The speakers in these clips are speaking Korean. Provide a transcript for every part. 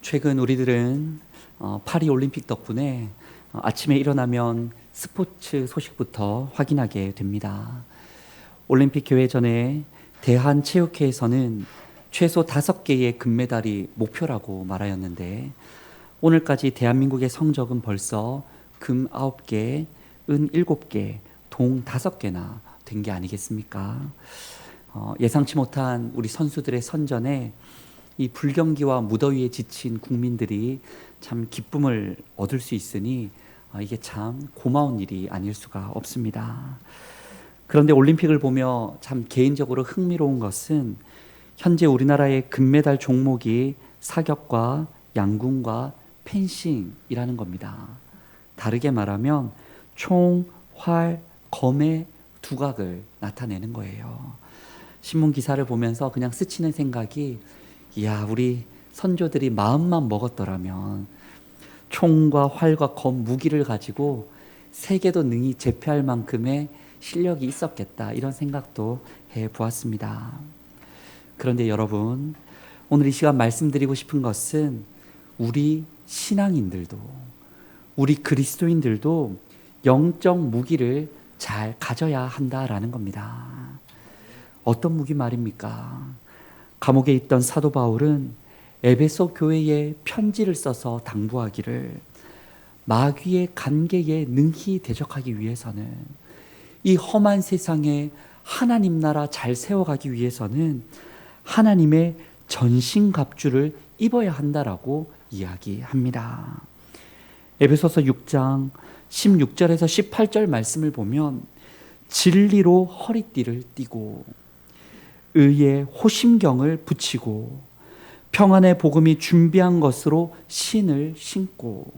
최근 우리들은 파리 올림픽 덕분에 아침에 일어나면 스포츠 소식부터 확인하게 됩니다. 올림픽 개회 전에 대한체육회에서는 최소 5개의 금메달이 목표라고 말하였는데, 오늘까지 대한민국의 성적은 벌써 금 9개, 은 7개, 동 5개나 된 게 아니겠습니까? 예상치 못한 우리 선수들의 선전에 이 불경기와 무더위에 지친 국민들이 참 기쁨을 얻을 수 있으니 이게 참 고마운 일이 아닐 수가 없습니다. 그런데 올림픽을 보며 참 개인적으로 흥미로운 것은 현재 우리나라의 금메달 종목이 사격과 양궁과 펜싱이라는 겁니다. 다르게 말하면 총, 활, 검의 두각을 나타내는 거예요. 신문 기사를 보면서 그냥 스치는 생각이, 이야, 우리 선조들이 마음만 먹었더라면 총과 활과 검 무기를 가지고 세계도 능히 제패할 만큼의 실력이 있었겠다, 이런 생각도 해보았습니다. 그런데 여러분, 오늘 이 시간 말씀드리고 싶은 것은 우리 신앙인들도, 우리 그리스도인들도 영적 무기를 잘 가져야 한다라는 겁니다. 어떤 무기 말입니까? 감옥에 있던 사도 바울은 에베소 교회에 편지를 써서 당부하기를, 마귀의 간계에 능히 대적하기 위해서는, 이 험한 세상에 하나님 나라 잘 세워가기 위해서는 하나님의 전신갑주를 입어야 한다라고 이야기합니다. 에베소서 6장 16절에서 18절 말씀을 보면, 진리로 허리띠를 띠고 의의 호심경을 붙이고 평안의 복음이 준비한 것으로 신을 신고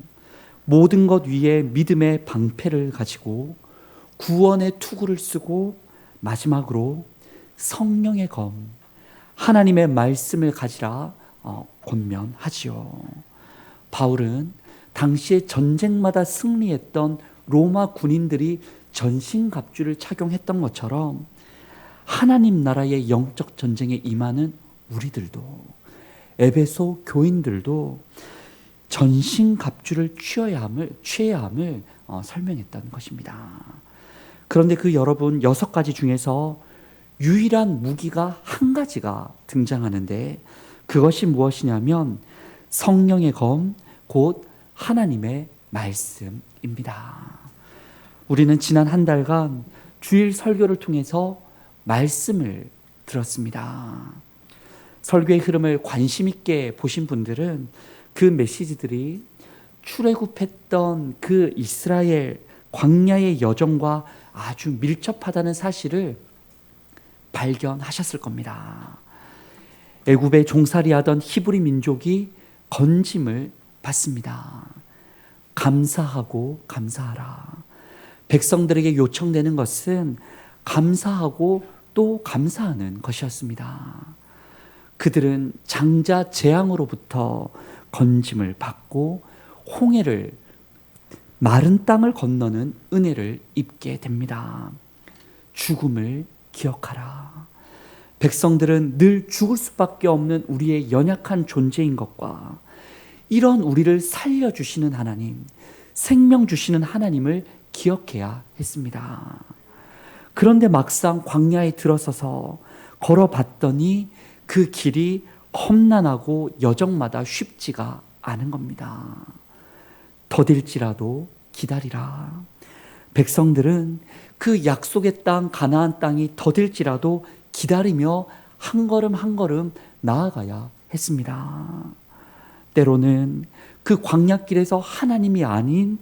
모든 것 위에 믿음의 방패를 가지고 구원의 투구를 쓰고 마지막으로 성령의 검, 하나님의 말씀을 가지라 권면하지요. 바울은 당시에 전쟁마다 승리했던 로마 군인들이 전신갑주를 착용했던 것처럼 하나님 나라의 영적 전쟁에 임하는 우리들도, 에베소 교인들도 전신갑주를 취해야 함을 설명했던 것입니다. 그런데 그 여러분, 6가지 중에서 유일한 무기가 한 가지가 등장하는데, 그것이 무엇이냐면 성령의 검, 곧 하나님의 말씀입니다. 우리는 지난 한 달간 주일 설교를 통해서 말씀을 들었습니다. 설교의 흐름을 관심 있게 보신 분들은 그 메시지들이 출애굽했던 그 이스라엘 광야의 여정과 아주 밀접하다는 사실을 발견하셨을 겁니다. 애굽에 종살이하던 히브리 민족이 건짐을 받습니다. 감사하고 감사하라. 백성들에게 요청되는 것은 감사하고 또 감사하는 것이었습니다. 그들은 장자 재앙으로부터 건짐을 받고 홍해를, 마른 땅을 건너는 은혜를 입게 됩니다. 죽음을 기억하라. 백성들은 늘 죽을 수밖에 없는 우리의 연약한 존재인 것과 이런 우리를 살려주시는 하나님, 생명 주시는 하나님을 기억해야 했습니다. 그런데 막상 광야에 들어서서 걸어봤더니 그 길이 험난하고 여정마다 쉽지가 않은 겁니다. 더딜지라도 기다리라. 백성들은 그 약속의 땅, 가나안 땅이 더딜지라도 기다리며 한 걸음 한 걸음 나아가야 했습니다. 때로는 그 광야길에서 하나님이 아닌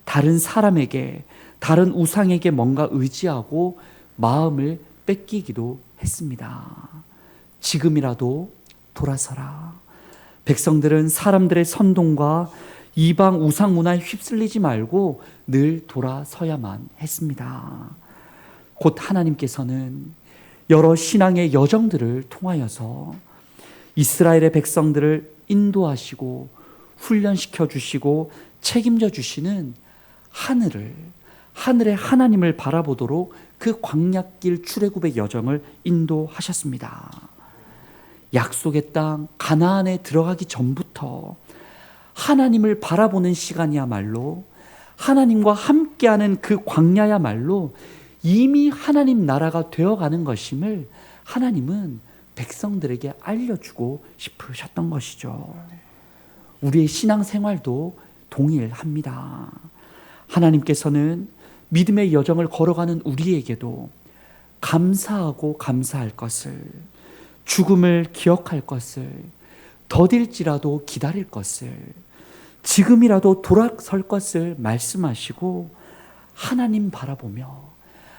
다른 사람에게, 다른 우상에게 뭔가 의지하고 마음을 뺏기기도 했습니다. 지금이라도 돌아서라. 백성들은 사람들의 선동과 이방 우상 문화에 휩쓸리지 말고 늘 돌아서야만 했습니다. 곧 하나님께서는 여러 신앙의 여정들을 통하여서 이스라엘의 백성들을 인도하시고 훈련시켜 주시고 책임져 주시는 하늘의 하나님을 바라보도록 그 광야길 출애굽의 여정을 인도하셨습니다. 약속의 땅 가나안에 들어가기 전부터 하나님을 바라보는 시간이야말로, 하나님과 함께하는 그 광야야말로 이미 하나님 나라가 되어가는 것임을 하나님은 백성들에게 알려주고 싶으셨던 것이죠. 우리의 신앙생활도 동일합니다. 하나님께서는 믿음의 여정을 걸어가는 우리에게도 감사하고 감사할 것을, 죽음을 기억할 것을, 더딜지라도 기다릴 것을, 지금이라도 돌아설 것을 말씀하시고 하나님 바라보며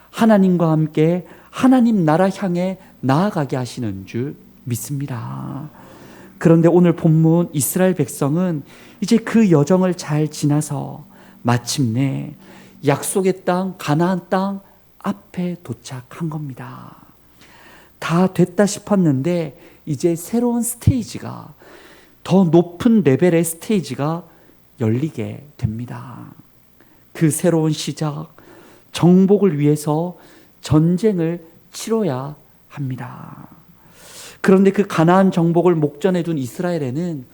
하나님과 함께 하나님 나라 향해 나아가게 하시는 줄 믿습니다. 그런데 오늘 본문 이스라엘 백성은 이제 그 여정을 잘 지나서 마침내 약속의 땅 가나안 땅 앞에 도착한 겁니다. 다 됐다 싶었는데 이제 새로운 스테이지가, 더 높은 레벨의 스테이지가 열리게 됩니다. 그 새로운 시작, 정복을 위해서 전쟁을 치러야 합니다. 그런데 그 가나안 정복을 목전에 둔 이스라엘에는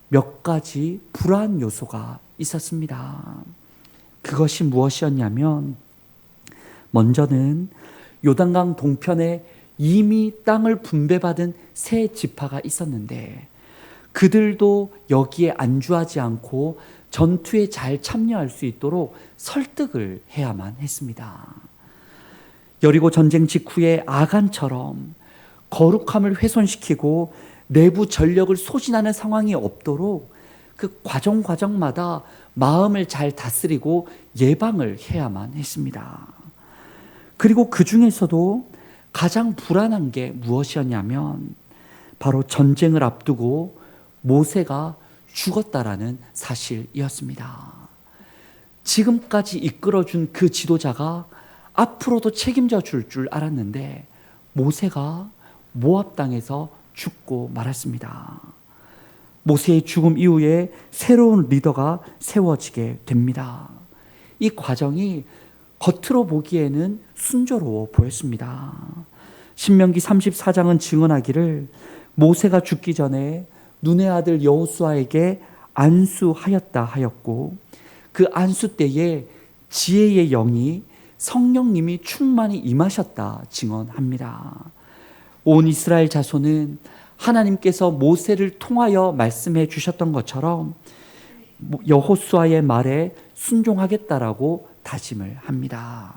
몇 가지 불안 요소가 있었습니다. 그것이 무엇이었냐면, 먼저는 요단강 동편에 이미 땅을 분배받은 세 지파가 있었는데 그들도 여기에 안주하지 않고 전투에 잘 참여할 수 있도록 설득을 해야만 했습니다. 여리고 전쟁 직후에 아간처럼 거룩함을 훼손시키고 내부 전력을 소진하는 상황이 없도록 그 과정마다 마음을 잘 다스리고 예방을 해야만 했습니다. 그리고 그 중에서도 가장 불안한 게 무엇이었냐면 바로 전쟁을 앞두고 모세가 죽었다라는 사실이었습니다. 지금까지 이끌어준 그 지도자가 앞으로도 책임져 줄 알았는데 모세가 모압 땅에서 죽고 말았습니다. 모세의 죽음 이후에 새로운 리더가 세워지게 됩니다. 이 과정이 겉으로 보기에는 순조로워 보였습니다. 신명기 34장은 증언하기를 모세가 죽기 전에 눈의 아들 여호수아에게 안수하였다 하였고, 그 안수 때에 지혜의 영이 성령님이 충만히 임하셨다 증언합니다. 온 이스라엘 자손은 하나님께서 모세를 통하여 말씀해 주셨던 것처럼 여호수아의 말에 순종하겠다라고 다짐을 합니다.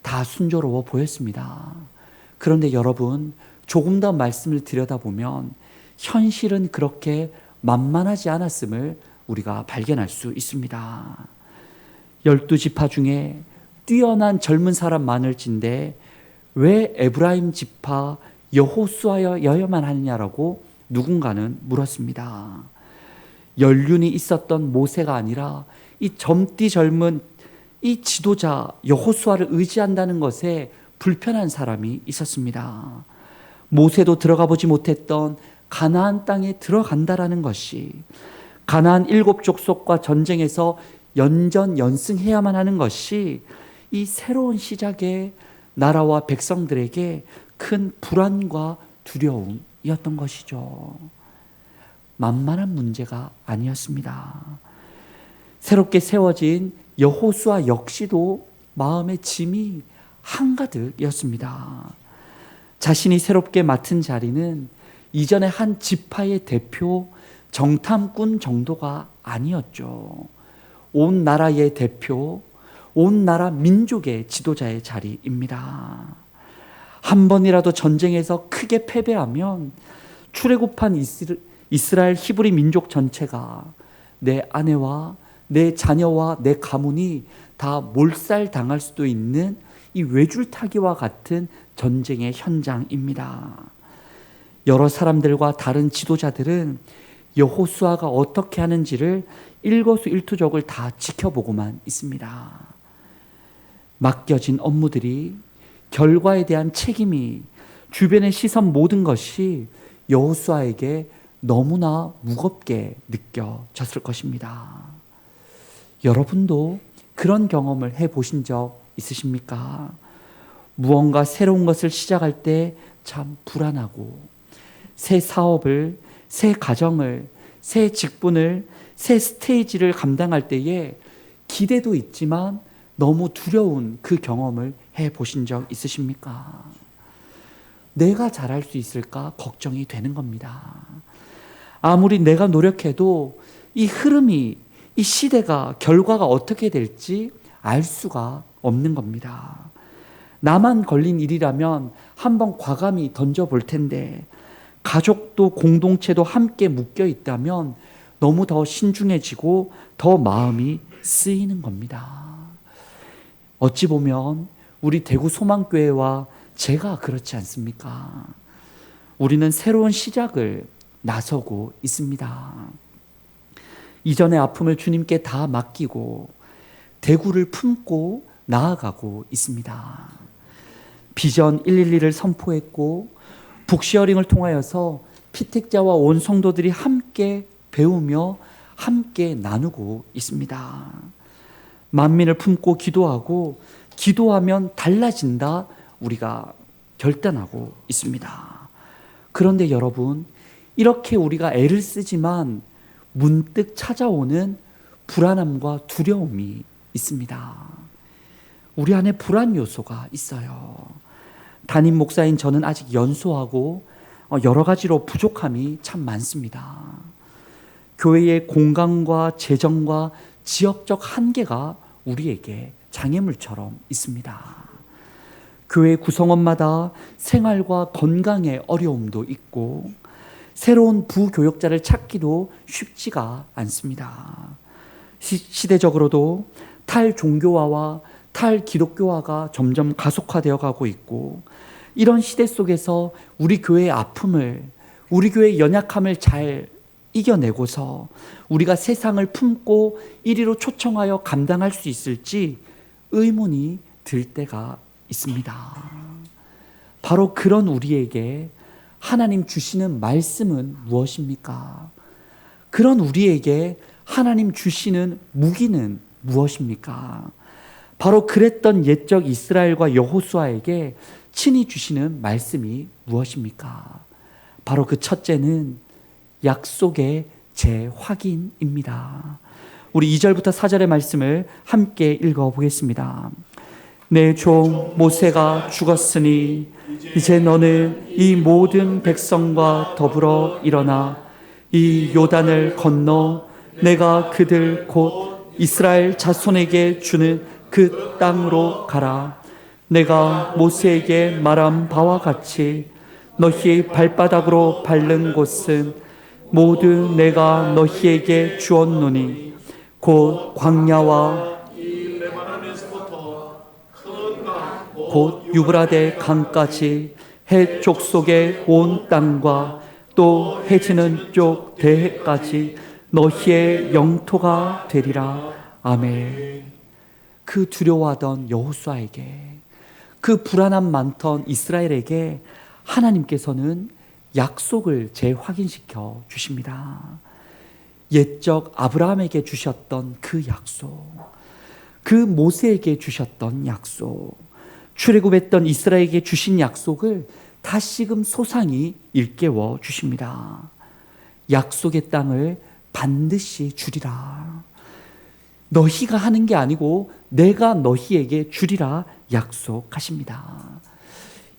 다 순조로워 보였습니다. 그런데 여러분, 조금 더 말씀을 들여다보면 현실은 그렇게 만만하지 않았음을 우리가 발견할 수 있습니다. 12지파 중에 뛰어난 젊은 사람 많을진데 왜 에브라임 지파 여호수아여야만 하느냐라고 누군가는 물었습니다. 연륜이 있었던 모세가 아니라 이 젊디 젊은 이 지도자 여호수아를 의지한다는 것에 불편한 사람이 있었습니다. 모세도 들어가 보지 못했던 가나안 땅에 들어간다라는 것이, 가나안 7족속과 전쟁에서 연전연승해야만 하는 것이 이 새로운 시작의 나라와 백성들에게 큰 불안과 두려움이었던 것이죠. 만만한 문제가 아니었습니다. 새롭게 세워진 여호수아 역시도 마음의 짐이 한가득이었습니다. 자신이 새롭게 맡은 자리는 이전에 한 지파의 대표 정탐꾼 정도가 아니었죠. 온 나라의 대표, 온 나라 민족의 지도자의 자리입니다. 한 번이라도 전쟁에서 크게 패배하면 출애굽한 이스라엘 히브리 민족 전체가 내 아내와 내 자녀와 내 가문이 다 몰살당할 수도 있는 이 외줄타기와 같은 전쟁의 현장입니다. 여러 사람들과 다른 지도자들은 여호수아가 어떻게 하는지를 일거수일투족을 다 지켜보고만 있습니다. 맡겨진 업무들이, 결과에 대한 책임이, 주변의 시선 모든 것이 여호수아에게 너무나 무겁게 느껴졌을 것입니다. 여러분도 그런 경험을 해보신 적 있으십니까? 무언가 새로운 것을 시작할 때 참 불안하고 새 사업을, 새 가정을, 새 직분을, 새 스테이지를 감당할 때에 기대도 있지만 너무 두려운 그 경험을 해보신 적 있으십니까? 내가 잘할 수 있을까 걱정이 되는 겁니다. 아무리 내가 노력해도 이 흐름이, 이 시대가, 결과가 어떻게 될지 알 수가 없는 겁니다. 나만 걸린 일이라면 한번 과감히 던져볼 텐데, 가족도 공동체도 함께 묶여 있다면 너무 더 신중해지고 더 마음이 쓰이는 겁니다. 어찌 보면 우리 대구 소망교회와 제가 그렇지 않습니까? 우리는 새로운 시작을 나서고 있습니다. 이전의 아픔을 주님께 다 맡기고 대구를 품고 나아가고 있습니다. 비전 112를 선포했고 북시어링을 통하여서 피택자와 온 성도들이 함께 배우며 함께 나누고 있습니다. 만민을 품고 기도하고 기도하면 달라진다, 우리가 결단하고 있습니다. 그런데 여러분, 이렇게 우리가 애를 쓰지만 문득 찾아오는 불안함과 두려움이 있습니다. 우리 안에 불안 요소가 있어요. 담임 목사인 저는 아직 연소하고 여러 가지로 부족함이 참 많습니다. 교회의 공간과 재정과 지역적 한계가 우리에게 장애물처럼 있습니다. 교회 구성원마다 생활과 건강의 어려움도 있고 새로운 부교역자를 찾기도 쉽지가 않습니다. 시대적으로도 탈종교화와 탈기독교화가 점점 가속화되어 가고 있고, 이런 시대 속에서 우리 교회의 아픔을, 우리 교회의 연약함을 잘 이겨내고서 우리가 세상을 품고 이리로 초청하여 감당할 수 있을지 의문이 들 때가 있습니다. 바로 그런 우리에게 하나님 주시는 말씀은 무엇입니까? 그런 우리에게 하나님 주시는 무기는 무엇입니까? 바로 그랬던 옛적 이스라엘과 여호수아에게 친히 주시는 말씀이 무엇입니까? 바로 그 첫째는 약속의 재확인입니다. 우리 2절부터 4절의 말씀을 함께 읽어보겠습니다. 내 종 모세가 죽었으니 이제 너는 이 모든 백성과 더불어 일어나 이 요단을 건너 내가 그들 곧 이스라엘 자손에게 주는 그 땅으로 가라. 내가 모세에게 말한 바와 같이 너희 발바닥으로 밟는 곳은 모두 내가 너희에게 주었노니 곧 광야와 곧 유브라데 강까지 해 족속의 온 땅과 또 해지는 쪽 대해까지 너희의 영토가 되리라. 아멘. 그 두려워하던 여호수아에게, 그 불안함 많던 이스라엘에게 하나님께서는 약속을 재확인시켜 주십니다. 옛적 아브라함에게 주셨던 그 약속, 그 모세에게 주셨던 약속, 출애굽했던 이스라엘에게 주신 약속을 다시금 소상히 일깨워 주십니다. 약속의 땅을 반드시 주리라. 너희가 하는 게 아니고 내가 너희에게 주리라 약속하십니다.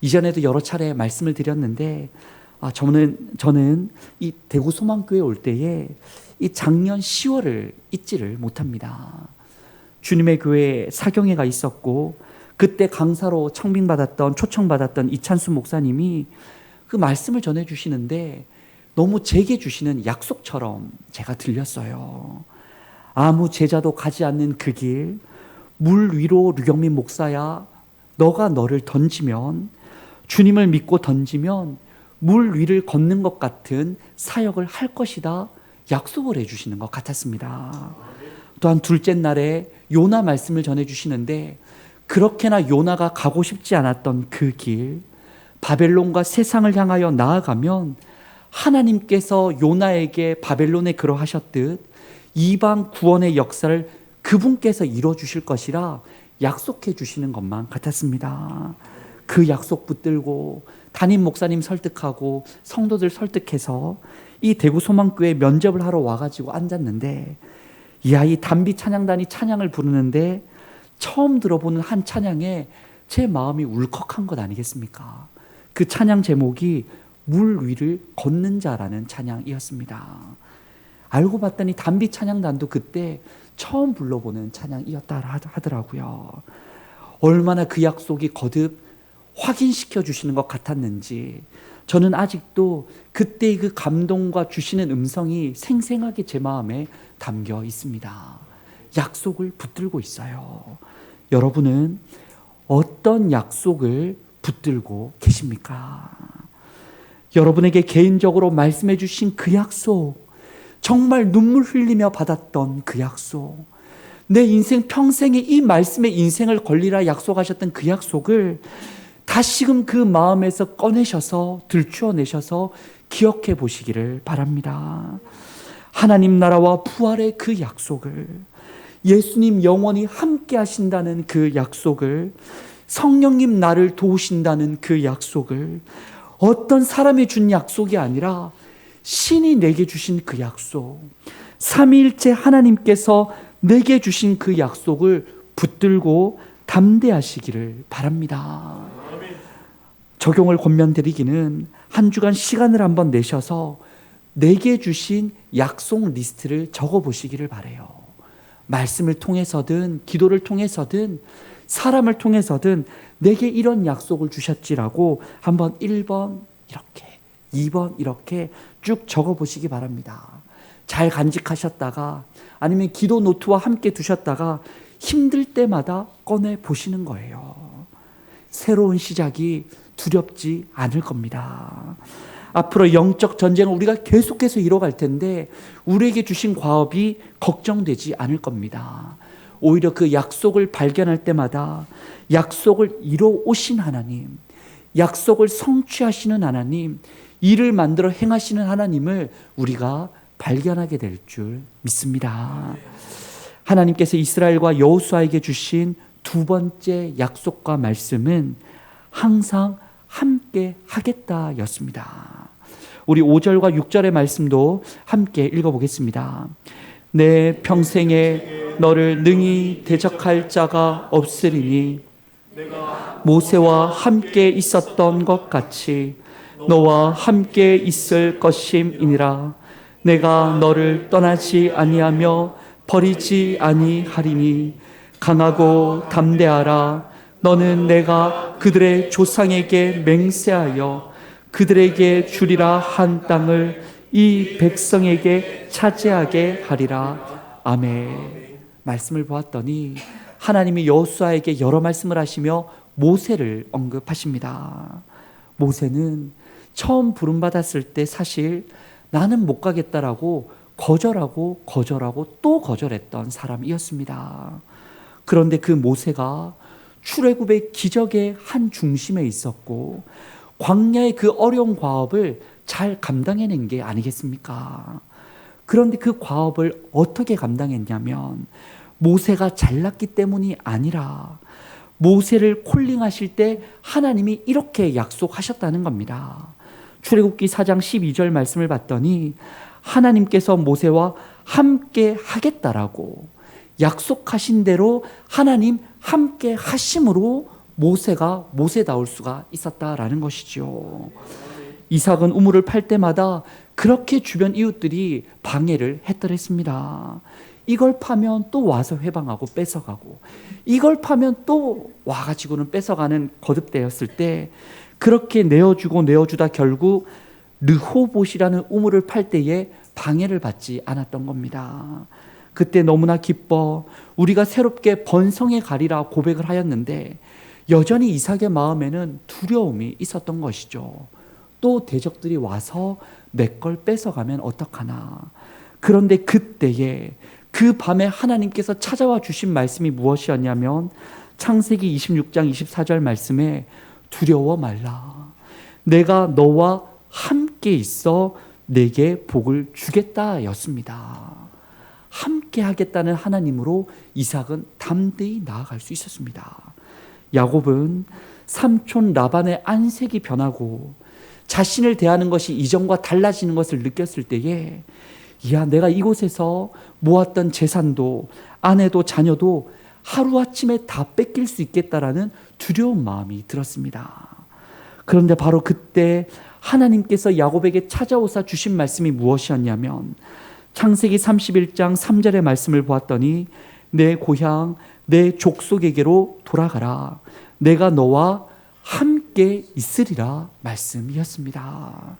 이전에도 여러 차례 말씀을 드렸는데 저는 이 대구 소망교회 올 때에 이 작년 10월을 잊지를 못합니다. 주님의 교회에 사경회가 있었고 그때 강사로 초청받았던 이찬수 목사님이 그 말씀을 전해주시는데 너무 제게 주시는 약속처럼 제가 들렸어요. 아무 제자도 가지 않는 그 길, 물 위로 류경민 목사야, 너가 너를 던지면, 주님을 믿고 던지면 물 위를 걷는 것 같은 사역을 할 것이다 약속을 해주시는 것 같았습니다. 또한 둘째 날에 요나 말씀을 전해주시는데 그렇게나 요나가 가고 싶지 않았던 그 길, 바벨론과 세상을 향하여 나아가면 하나님께서 요나에게 바벨론에 그러하셨듯 이방 구원의 역사를 그분께서 이뤄주실 것이라 약속해 주시는 것만 같았습니다. 그 약속 붙들고 담임 목사님 설득하고 성도들 설득해서 이 대구 소망교회 면접을 하러 와가지고 앉았는데, 이야, 이 단비 찬양단이 찬양을 부르는데 처음 들어보는 한 찬양에 제 마음이 울컥한 것 아니겠습니까? 그 찬양 제목이 물 위를 걷는 자라는 찬양이었습니다. 알고 봤더니 단비 찬양단도 그때 처음 불러보는 찬양이었다 하더라고요. 얼마나 그 약속이 거듭 확인시켜 주시는 것 같았는지 저는 아직도 그때의 그 감동과 주시는 음성이 생생하게 제 마음에 담겨 있습니다. 약속을 붙들고 있어요. 여러분은 어떤 약속을 붙들고 계십니까? 여러분에게 개인적으로 말씀해 주신 그 약속, 정말 눈물 흘리며 받았던 그 약속, 내 인생 평생에 이 말씀에 인생을 걸리라 약속하셨던 그 약속을 다시금 그 마음에서 꺼내셔서 들추어내셔서 기억해 보시기를 바랍니다. 하나님 나라와 부활의 그 약속을, 예수님 영원히 함께 하신다는 그 약속을, 성령님 나를 도우신다는 그 약속을, 어떤 사람이 준 약속이 아니라 신이 내게 주신 그 약속, 삼위일체 하나님께서 내게 주신 그 약속을 붙들고 담대하시기를 바랍니다. 적용을 권면드리기는 한 주간 시간을 한번 내셔서 내게 주신 약속 리스트를 적어보시기를 바라요. 말씀을 통해서든 기도를 통해서든 사람을 통해서든 내게 이런 약속을 주셨지라고 한번 1번 이렇게, 2번 이렇게 쭉 적어보시기 바랍니다. 잘 간직하셨다가 아니면 기도 노트와 함께 두셨다가 힘들 때마다 꺼내보시는 거예요. 새로운 시작이 두렵지 않을 겁니다. 앞으로 영적 전쟁을 우리가 계속해서 이뤄갈 텐데 우리에게 주신 과업이 걱정되지 않을 겁니다. 오히려 그 약속을 발견할 때마다 약속을 이뤄오신 하나님, 약속을 성취하시는 하나님, 일을 만들어 행하시는 하나님을 우리가 발견하게 될 줄 믿습니다. 하나님께서 이스라엘과 여호수아에게 주신 두 번째 약속과 말씀은 항상 함께 하겠다였습니다. 우리 5절과 6절의 말씀도 함께 읽어보겠습니다. 내 평생에 너를 능히 대적할 자가 없으리니 모세와 함께 있었던 것 같이 너와 함께 있을 것임이니라. 내가 너를 떠나지 아니하며 버리지 아니하리니 강하고 담대하라. 너는 내가 그들의 조상에게 맹세하여 그들에게 주리라 한 땅을 이 백성에게 차지하게 하리라. 아멘. 말씀을 보았더니 하나님이 여호수아에게 여러 말씀을 하시며 모세를 언급하십니다. 모세는 처음 부름받았을 때 사실 나는 못 가겠다라고 거절하고 또 거절했던 사람이었습니다. 그런데 그 모세가 출애굽의 기적의 한 중심에 있었고 광야의 그 어려운 과업을 잘 감당해낸 게 아니겠습니까? 그런데 그 과업을 어떻게 감당했냐면 모세가 잘났기 때문이 아니라 모세를 콜링하실 때 하나님이 이렇게 약속하셨다는 겁니다. 출애굽기 4장 12절 말씀을 봤더니 하나님께서 모세와 함께 하겠다라고 약속하신 대로 하나님 함께 하심으로 모세가 모세다울 수가 있었다라는 것이죠. 이삭은 우물을 팔 때마다 그렇게 주변 이웃들이 방해를 했더랬습니다. 이걸 파면 또 와서 회방하고 뺏어가고 이걸 파면 또 와가지고는 뺏어가는 거듭되었을 때 그렇게 내어주다 결국 르호봇이라는 우물을 팔 때에 방해를 받지 않았던 겁니다. 그때 너무나 기뻐 우리가 새롭게 번성해 가리라 고백을 하였는데 여전히 이삭의 마음에는 두려움이 있었던 것이죠. 또 대적들이 와서 내 걸 뺏어가면 어떡하나. 그런데 그때에 그 밤에 하나님께서 찾아와 주신 말씀이 무엇이었냐면 창세기 26장 24절 말씀에 두려워 말라. 내가 너와 함께 있어 내게 복을 주겠다 였습니다. 함께 하겠다는 하나님으로 이삭은 담대히 나아갈 수 있었습니다. 야곱은 삼촌 라반의 안색이 변하고 자신을 대하는 것이 이전과 달라지는 것을 느꼈을 때에 이야, 내가 이곳에서 모았던 재산도 아내도 자녀도 하루아침에 다 뺏길 수 있겠다라는 두려운 마음이 들었습니다. 그런데 바로 그때 하나님께서 야곱에게 찾아오사 주신 말씀이 무엇이었냐면 창세기 31장 3절의 말씀을 보았더니 내 고향 내 족속에게로 돌아가라. 내가 너와 함께 있으리라 말씀이었습니다.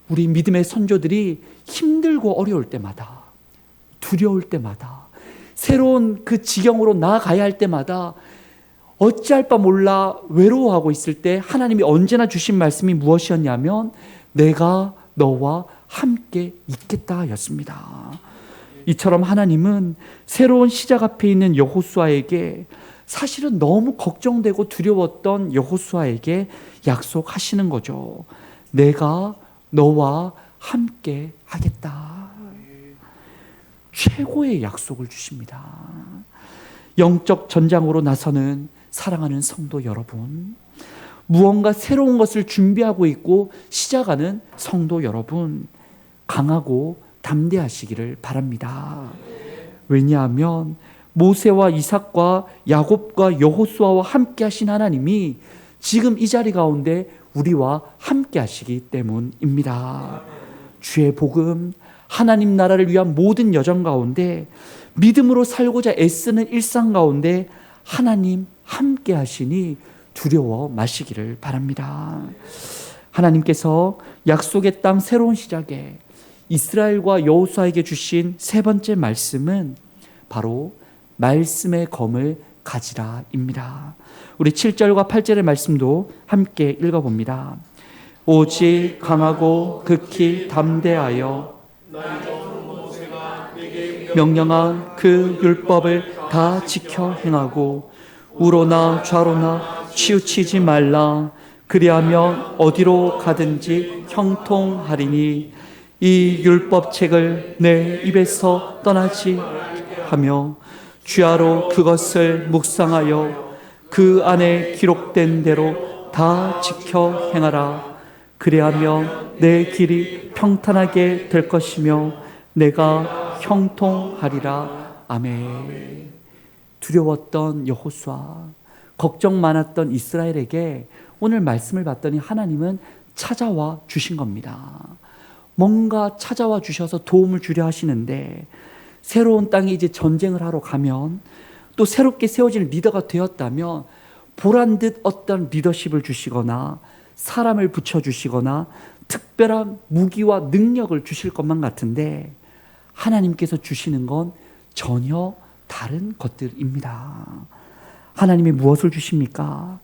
우리 믿음의 선조들이 힘들고 어려울 때마다, 두려울 때마다, 새로운 그 지경으로 나아가야 할 때마다 어찌할 바 몰라 외로워하고 있을 때 하나님이 언제나 주신 말씀이 무엇이었냐면 내가 너와 함께 있겠다 였습니다. 이처럼 하나님은 새로운 시작 앞에 있는 여호수아에게 사실은 너무 걱정되고 두려웠던 여호수아에게 약속하시는 거죠. 내가 너와 함께 하겠다. 최고의 약속을 주십니다. 영적 전장으로 나서는 사랑하는 성도 여러분, 무언가 새로운 것을 준비하고 있고 시작하는 성도 여러분, 강하고 담대하시기를 바랍니다. 왜냐하면 모세와 이삭과 야곱과 여호수아와 함께 하신 하나님이 지금 이 자리 가운데 우리와 함께 하시기 때문입니다. 주의 복음, 하나님 나라를 위한 모든 여정 가운데 믿음으로 살고자 애쓰는 일상 가운데 하나님 함께 하시니 두려워 마시기를 바랍니다. 하나님께서 약속의 땅 새로운 시작에 이스라엘과 여호수아에게 주신 세 번째 말씀은 바로 말씀의 검을 가지라입니다. 우리 7절과 8절의 말씀도 함께 읽어봅니다. 오직 강하고 극히 담대하여 명령한 그 율법을 다 지켜 행하고 우로나 좌로나 치우치지 말라. 그리하면 어디로 가든지 형통하리니 이 율법책을 내 입에서 떠나지 하며 주야로 그것을 묵상하여 그 안에 기록된 대로 다 지켜 행하라. 그리하면 내 길이 평탄하게 될 것이며 내가 형통하리라. 아멘. 두려웠던 여호수아, 걱정 많았던 이스라엘에게 오늘 말씀을 봤더니 하나님은 찾아와 주신 겁니다. 뭔가 찾아와 주셔서 도움을 주려 하시는데 새로운 땅에 이제 전쟁을 하러 가면 또 새롭게 세워질 리더가 되었다면 보란 듯 어떤 리더십을 주시거나 사람을 붙여주시거나 특별한 무기와 능력을 주실 것만 같은데 하나님께서 주시는 건 전혀 다른 것들입니다. 하나님이 무엇을 주십니까?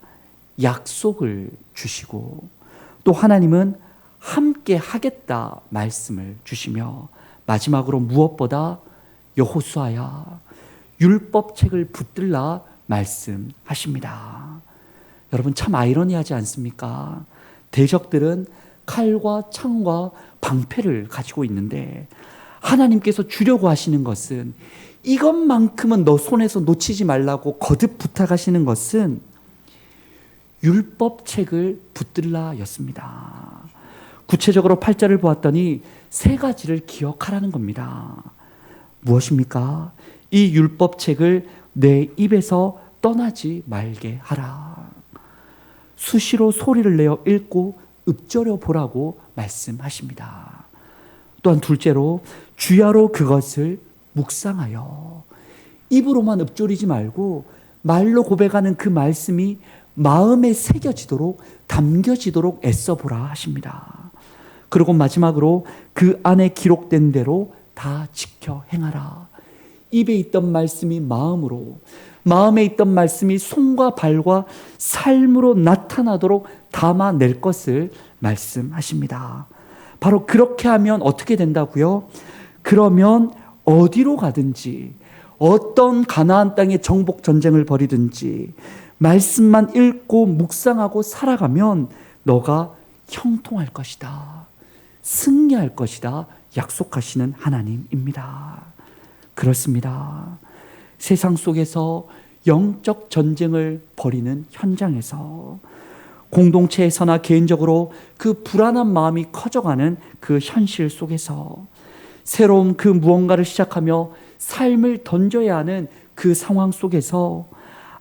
약속을 주시고 또 하나님은 함께 하겠다 말씀을 주시며 마지막으로 무엇보다 여호수아야 율법책을 붙들라 말씀하십니다. 여러분 참 아이러니하지 않습니까? 대적들은 칼과 창과 방패를 가지고 있는데 하나님께서 주려고 하시는 것은 이것만큼은 너 손에서 놓치지 말라고 거듭 부탁하시는 것은 율법책을 붙들라 였습니다. 구체적으로 8절을 보았더니 세 가지를 기억하라는 겁니다. 무엇입니까? 이 율법책을 내 입에서 떠나지 말게 하라. 수시로 소리를 내어 읽고 읊조려 보라고 말씀하십니다. 또한 둘째로 주야로 그것을 묵상하여 입으로만 읊조리지 말고 말로 고백하는 그 말씀이 마음에 새겨지도록 담겨지도록 애써보라 하십니다. 그리고 마지막으로 그 안에 기록된 대로 다 지켜 행하라. 입에 있던 말씀이 마음으로, 마음에 있던 말씀이 손과 발과 삶으로 나타나도록 담아낼 것을 말씀하십니다. 바로 그렇게 하면 어떻게 된다고요? 그러면 어디로 가든지 어떤 가나안 땅의 정복 전쟁을 벌이든지 말씀만 읽고 묵상하고 살아가면 너가 형통할 것이다. 승리할 것이다. 약속하시는 하나님입니다. 그렇습니다. 세상 속에서 영적 전쟁을 벌이는 현장에서 공동체에서나 개인적으로 그 불안한 마음이 커져가는 그 현실 속에서 새로운 그 무언가를 시작하며 삶을 던져야 하는 그 상황 속에서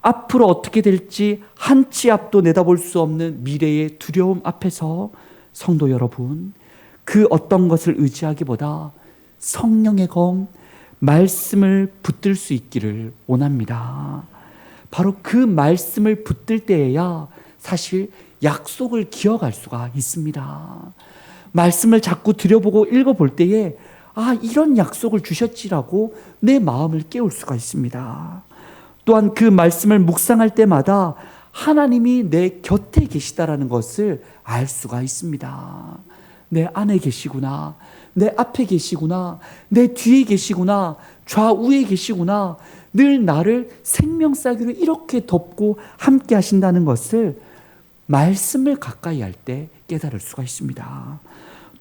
앞으로 어떻게 될지 한 치 앞도 내다볼 수 없는 미래의 두려움 앞에서 성도 여러분, 그 어떤 것을 의지하기보다 성령의 검, 말씀을 붙들 수 있기를 원합니다. 바로 그 말씀을 붙들 때에야 사실 약속을 기억할 수가 있습니다. 말씀을 자꾸 들여보고 읽어볼 때에 이런 약속을 주셨지라고 내 마음을 깨울 수가 있습니다. 또한 그 말씀을 묵상할 때마다 하나님이 내 곁에 계시다라는 것을 알 수가 있습니다. 내 안에 계시구나, 내 앞에 계시구나, 내 뒤에 계시구나, 좌우에 계시구나, 늘 나를 생명싸기로 이렇게 덮고 함께 하신다는 것을 말씀을 가까이 할 때 깨달을 수가 있습니다.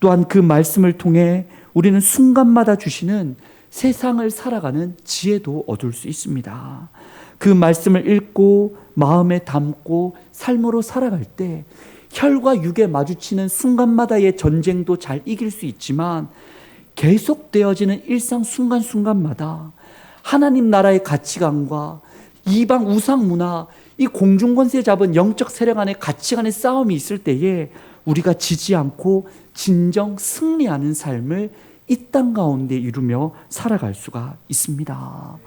또한 그 말씀을 통해 우리는 순간마다 주시는 세상을 살아가는 지혜도 얻을 수 있습니다. 그 말씀을 읽고 마음에 담고 삶으로 살아갈 때 혈과 육에 마주치는 순간마다의 전쟁도 잘 이길 수 있지만 계속되어지는 일상 순간순간마다 하나님 나라의 가치관과 이방 우상 문화, 이 공중권세 잡은 영적 세력 안의 가치관의 싸움이 있을 때에 우리가 지지 않고 진정 승리하는 삶을 이 땅 가운데 이루며 살아갈 수가 있습니다.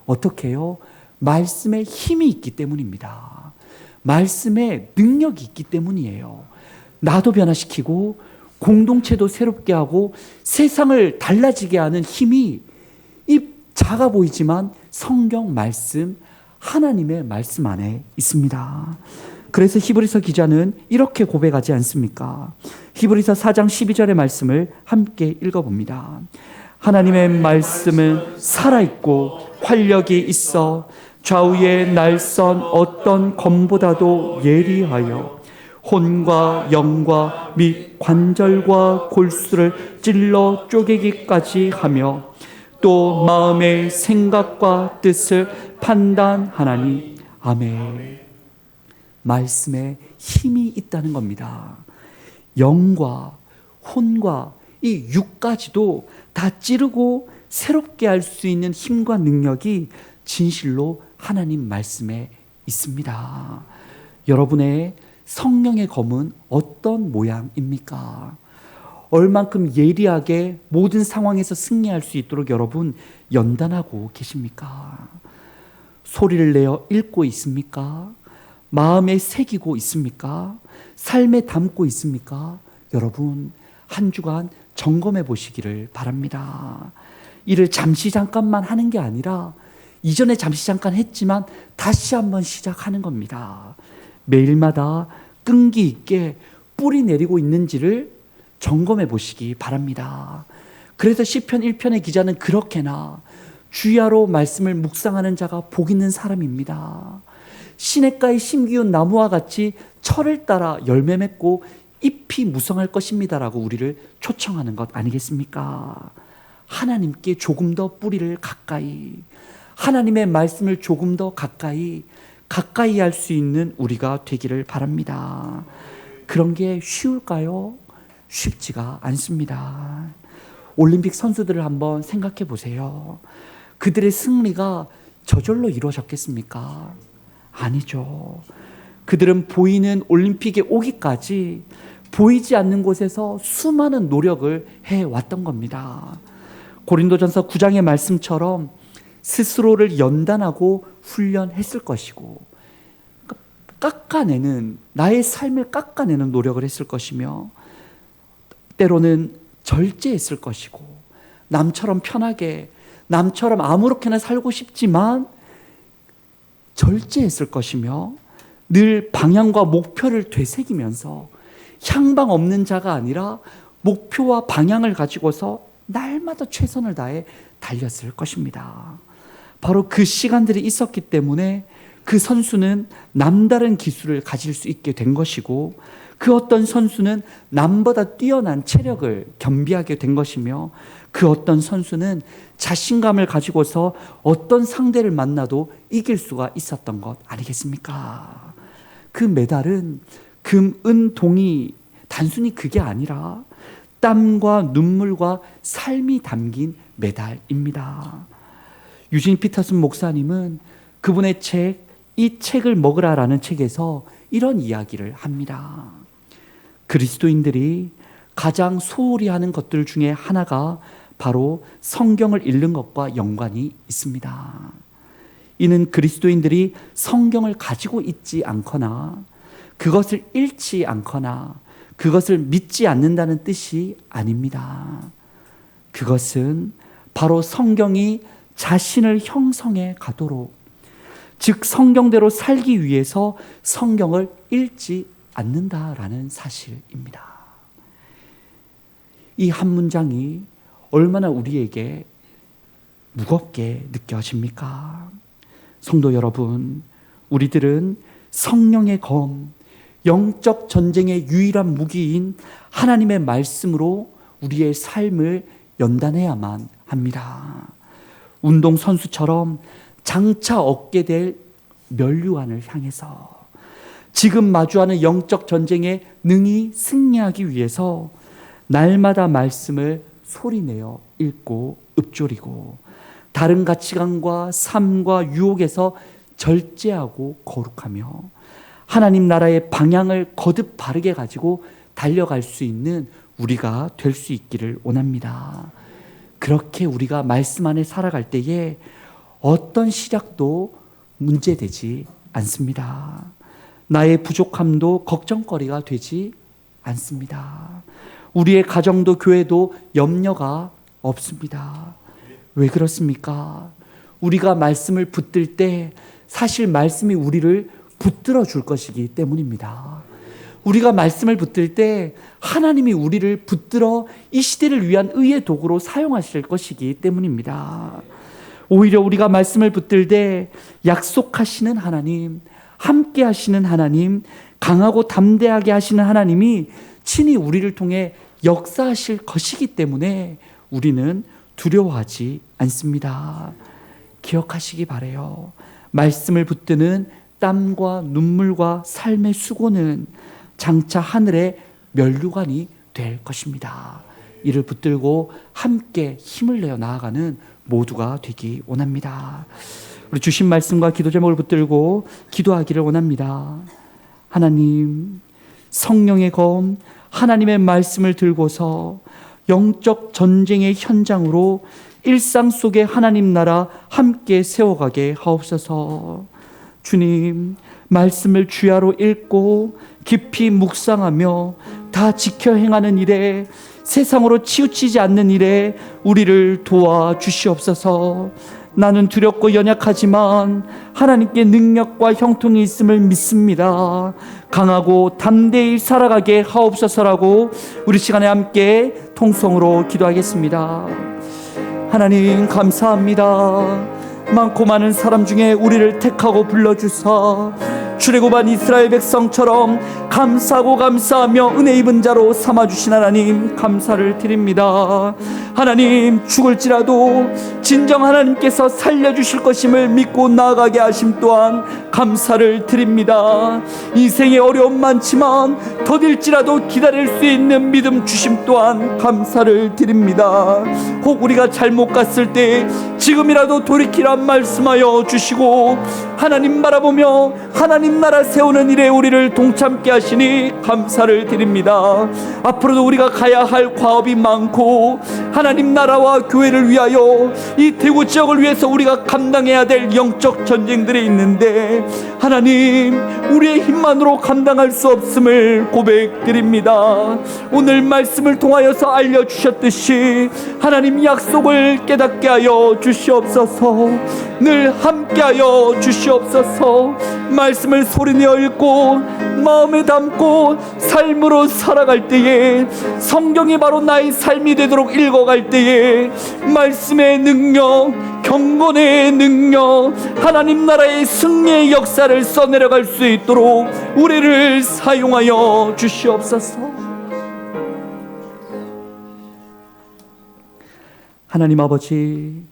어떻게 해요? 말씀에 힘이 있기 때문입니다. 말씀에 능력이 있기 때문이에요. 나도 변화시키고 공동체도 새롭게 하고 세상을 달라지게 하는 힘이 이 작아 보이지만 성경 말씀, 하나님의 말씀 안에 있습니다. 그래서 히브리서 기자는 이렇게 고백하지 않습니까? 히브리서 4장 12절의 말씀을 함께 읽어봅니다. 하나님의 말씀은 살아있고 활력이 있어 좌우의 날선 어떤 검보다도 예리하여 혼과 영과 및 관절과 골수를 찔러 쪼개기까지 하며 또 마음의 생각과 뜻을 판단하나니. 아멘. 말씀에 힘이 있다는 겁니다. 영과 혼과 이 육까지도 다 찌르고 새롭게 할 수 있는 힘과 능력이 진실로 하나님 말씀에 있습니다. 여러분의 성령의 검은 어떤 모양입니까? 얼만큼 예리하게 모든 상황에서 승리할 수 있도록 여러분 연단하고 계십니까? 소리를 내어 읽고 있습니까? 마음에 새기고 있습니까? 삶에 담고 있습니까? 여러분 한 주간 점검해 보시기를 바랍니다. 이를 잠시 잠깐만 하는 게 아니라 이전에 잠시 잠깐 했지만 다시 한번 시작하는 겁니다. 매일마다 끈기 있게 뿌리 내리고 있는지를 점검해 보시기 바랍니다. 그래서 시편 1편의 기자는 그렇게나 주야로 말씀을 묵상하는 자가 복 있는 사람입니다. 시냇가의 심기운 나무와 같이 철을 따라 열매 맺고 잎이 무성할 것입니다라고 우리를 초청하는 것 아니겠습니까? 하나님께 조금 더 뿌리를 가까이, 하나님의 말씀을 조금 더 가까이 할 수 있는 우리가 되기를 바랍니다. 그런 게 쉬울까요? 쉽지가 않습니다. 올림픽 선수들을 한번 생각해 보세요. 그들의 승리가 저절로 이루어졌겠습니까? 아니죠. 그들은 보이는 올림픽에 오기까지 보이지 않는 곳에서 수많은 노력을 해왔던 겁니다. 고린도전서 9장의 말씀처럼 스스로를 연단하고 훈련했을 것이고 깎아내는, 나의 삶을 깎아내는 노력을 했을 것이며 때로는 절제했을 것이고 남처럼 편하게, 남처럼 아무렇게나 살고 싶지만 절제했을 것이며 늘 방향과 목표를 되새기면서 향방 없는 자가 아니라 목표와 방향을 가지고서 날마다 최선을 다해 달렸을 것입니다. 바로 그 시간들이 있었기 때문에 그 선수는 남다른 기술을 가질 수 있게 된 것이고 그 어떤 선수는 남보다 뛰어난 체력을 겸비하게 된 것이며 그 어떤 선수는 자신감을 가지고서 어떤 상대를 만나도 이길 수가 있었던 것 아니겠습니까? 그 메달은 금, 은, 동이 단순히 그게 아니라 땀과 눈물과 삶이 담긴 메달입니다. 유진 피터슨 목사님은 그분의 책, 이 책을 먹으라라는 책에서 이런 이야기를 합니다. 그리스도인들이 가장 소홀히 하는 것들 중에 하나가 바로 성경을 읽는 것과 연관이 있습니다. 이는 그리스도인들이 성경을 가지고 있지 않거나 그것을 읽지 않거나 그것을 믿지 않는다는 뜻이 아닙니다. 그것은 바로 성경이 자신을 형성해 가도록, 즉 성경대로 살기 위해서 성경을 읽지 않는다라는 사실입니다. 이 한 문장이 얼마나 우리에게 무겁게 느껴집니까? 성도 여러분, 우리들은 성령의 검, 영적 전쟁의 유일한 무기인 하나님의 말씀으로 우리의 삶을 연단해야만 합니다. 운동선수처럼 장차 얻게 될 면류관을 향해서 지금 마주하는 영적 전쟁에 능히 승리하기 위해서 날마다 말씀을 소리내어 읽고 읊조리고 다른 가치관과 삶과 유혹에서 절제하고 거룩하며 하나님 나라의 방향을 거듭 바르게 가지고 달려갈 수 있는 우리가 될 수 있기를 원합니다. 그렇게 우리가 말씀 안에 살아갈 때에 어떤 시작도 문제되지 않습니다. 나의 부족함도 걱정거리가 되지 않습니다. 우리의 가정도 교회도 염려가 없습니다. 왜 그렇습니까? 우리가 말씀을 붙들 때 사실 말씀이 우리를 붙들어 줄 것이기 때문입니다. 우리가 말씀을 붙들 때 하나님이 우리를 붙들어 이 시대를 위한 의의 도구로 사용하실 것이기 때문입니다. 오히려 우리가 말씀을 붙들 때 약속하시는 하나님, 함께 하시는 하나님, 강하고 담대하게 하시는 하나님이 친히 우리를 통해 역사하실 것이기 때문에 우리는 두려워하지 않습니다. 기억하시기 바라요. 말씀을 붙드는 땀과 눈물과 삶의 수고는 장차 하늘의 면류관이 될 것입니다. 이를 붙들고 함께 힘을 내어 나아가는 모두가 되기 원합니다. 우리 주신 말씀과 기도 제목을 붙들고 기도하기를 원합니다. 하나님, 성령의 검, 하나님의 말씀을 들고서 영적 전쟁의 현장으로 일상 속에 하나님 나라 함께 세워가게 하옵소서. 주님, 말씀을 주야로 읽고 깊이 묵상하며 다 지켜 행하는 일에, 세상으로 치우치지 않는 일에 우리를 도와 주시옵소서. 나는 두렵고 연약하지만 하나님께 능력과 형통이 있음을 믿습니다. 강하고 담대히 살아가게 하옵소서라고 우리 시간에 함께 통성으로 기도하겠습니다. 하나님 감사합니다. 많고 많은 사람 중에 우리를 택하고 불러주사 출애굽한 이스라엘 백성처럼 감사하고 감사하며 은혜 입은 자로 삼아주신 하나님 감사를 드립니다. 하나님, 죽을지라도 진정 하나님께서 살려주실 것임을 믿고 나아가게 하심 또한 감사를 드립니다. 인생의 어려움 많지만 더딜지라도 기다릴 수 있는 믿음 주심 또한 감사를 드립니다. 혹 우리가 잘못 갔을 때 지금이라도 돌이키란 말씀하여 주시고 하나님 바라보며 하나님 나라 세우는 일에 우리를 동참케 하시니 감사를 드립니다. 앞으로도 우리가 가야 할 과업이 많고 하나님 나라와 교회를 위하여 이 대구 지역을 위해서 우리가 감당해야 될 영적 전쟁들이 있는데 하나님, 우리의 힘만으로 감당할 수 없음을 고백드립니다. 오늘 말씀을 통하여서 알려주셨듯이 하나님 약속을 깨닫게 하여 주시옵소서. 늘 함께하여 주시옵소서. 말씀을 소리내어 읽고 마음에 담고 삶으로 살아갈 때에 성경이 바로 나의 삶이 되도록 읽어갈 때에 말씀의 능력, 경건의 능력, 하나님 나라의 승리의 역사를 써내려갈 수 있도록 우리를 사용하여 주시옵소서. 하나님 아버지,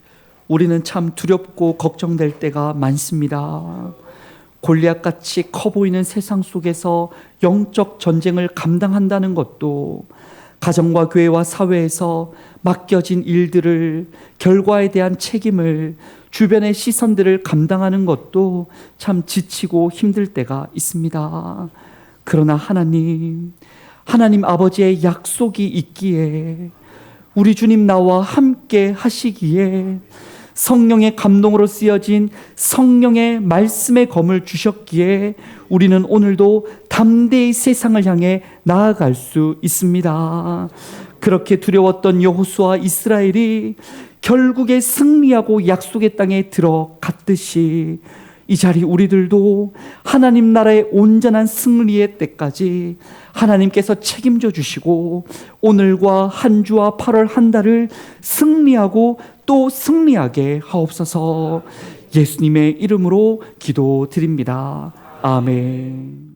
우리는 참 두렵고 걱정될 때가 많습니다. 골리앗같이 커 보이는 세상 속에서 영적 전쟁을 감당한다는 것도, 가정과 교회와 사회에서 맡겨진 일들을, 결과에 대한 책임을, 주변의 시선들을 감당하는 것도 참 지치고 힘들 때가 있습니다. 그러나 하나님 아버지의 약속이 있기에, 우리 주님 나와 함께 하시기에, 성령의 감동으로 쓰여진 성령의 말씀의 검을 주셨기에 우리는 오늘도 담대히 세상을 향해 나아갈 수 있습니다. 그렇게 두려웠던 여호수아 이스라엘이 결국에 승리하고 약속의 땅에 들어갔듯이, 이 자리 우리들도 하나님 나라의 온전한 승리의 때까지 하나님께서 책임져 주시고, 오늘과 한 주와 8월 한 달을 승리하고 또 승리하게 하옵소서. 예수님의 이름으로 기도드립니다. 아멘.